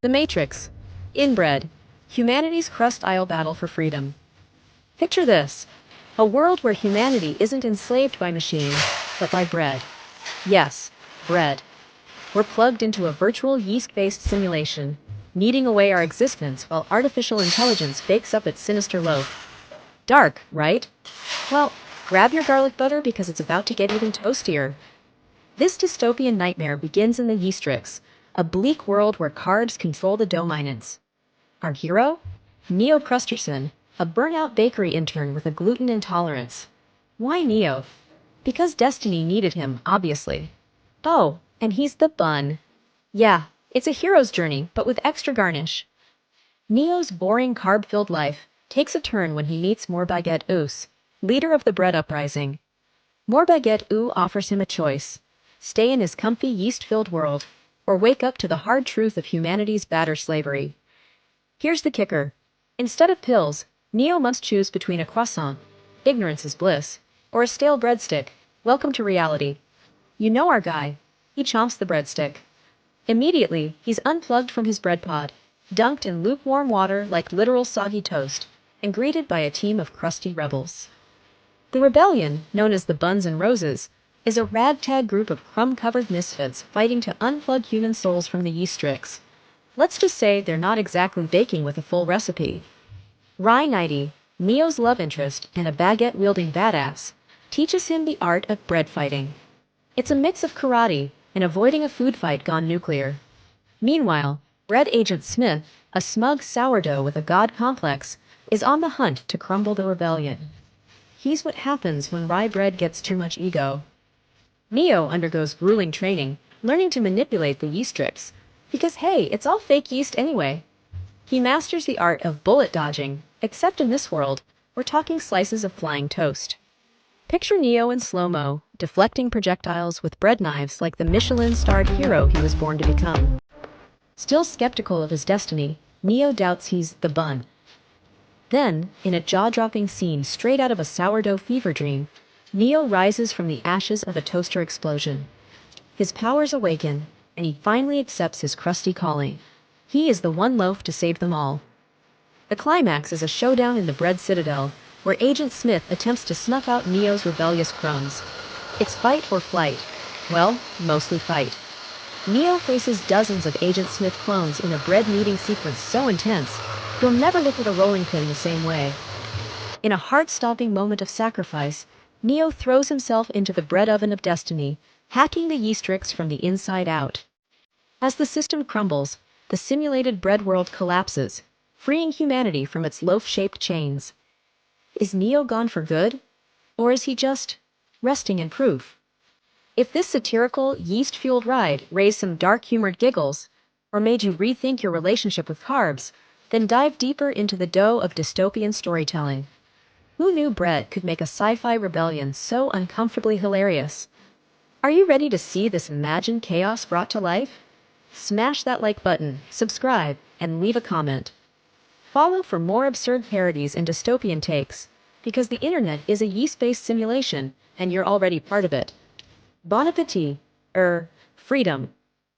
The Matrix. Inbred. Humanity's crust-isle battle for freedom. Picture this. A world where humanity isn't enslaved by machines, but by bread. Yes, bread. We're plugged into a virtual yeast-based simulation, kneading away our existence while artificial intelligence bakes up its sinister loaf. Dark, right? Well, grab your garlic butter because it's about to get even toastier. This dystopian nightmare begins in the Yeastrix, a bleak world where carbs control the dominance. Our hero? Neo Crusterson, a burnout bakery intern with a gluten intolerance. Why Neo? Because Destiny needed him, obviously. Oh, and he's the bun. Yeah, it's a hero's journey, but with extra garnish. Neo's boring carb-filled life takes a turn when he meets Morbaguette Oos, leader of the bread uprising. Morbaguette Oo offers him a choice: stay in his comfy yeast-filled world, or wake up to the hard truth of humanity's batter slavery. Here's the kicker. Instead of pills, Neo must choose between a croissant, ignorance is bliss, or a stale breadstick, welcome to reality. You know our guy. He chomps the breadstick. Immediately, he's unplugged from his bread pod, dunked in lukewarm water like literal soggy toast, and greeted by a team of crusty rebels. The rebellion, known as the Buns and Roses, is a ragtag group of crumb-covered misfits fighting to unplug human souls from the Yeastrix. Let's just say they're not exactly baking with a full recipe. Rai Nighty, Neo's love interest and a baguette-wielding badass, teaches him the art of bread fighting. It's a mix of karate and avoiding a food fight gone nuclear. Meanwhile, Red Agent Smith, a smug sourdough with a god complex, is on the hunt to crumble the rebellion. He's what happens when rye bread gets too much ego. Neo undergoes grueling training, learning to manipulate the Yeastrix, because hey, it's all fake yeast anyway. He masters the art of bullet dodging, except in this world, we're talking slices of flying toast. Picture Neo in slow-mo, deflecting projectiles with bread knives like the Michelin-starred hero he was born to become. Still skeptical of his destiny, Neo doubts he's the bun. Then, in a jaw-dropping scene straight out of a sourdough fever dream, Neo rises from the ashes of a toaster explosion. His powers awaken, and he finally accepts his crusty calling. He is the one loaf to save them all. The climax is a showdown in the bread citadel, where Agent Smith attempts to snuff out Neo's rebellious crumbs. It's fight or flight. Well, mostly fight. Neo faces dozens of Agent Smith clones in a bread-kneading sequence so intense, you'll never look at a rolling pin the same way. In a heart-stopping moment of sacrifice, Neo throws himself into the bread oven of destiny, hacking the Yeastrix from the inside out. As the system crumbles, the simulated bread world collapses, freeing humanity from its loaf-shaped chains. Is Neo gone for good? Or is he just resting in proof? If this satirical, yeast-fueled ride raised some dark-humored giggles, or made you rethink your relationship with carbs, then dive deeper into the dough of dystopian storytelling. Who knew bread could make a sci-fi rebellion so uncomfortably hilarious? Are you ready to see this imagined chaos brought to life? Smash that like button, subscribe, and leave a comment. Follow for more absurd parodies and dystopian takes, because the internet is a yeast-based simulation, and you're already part of it. Bon appetit, freedom.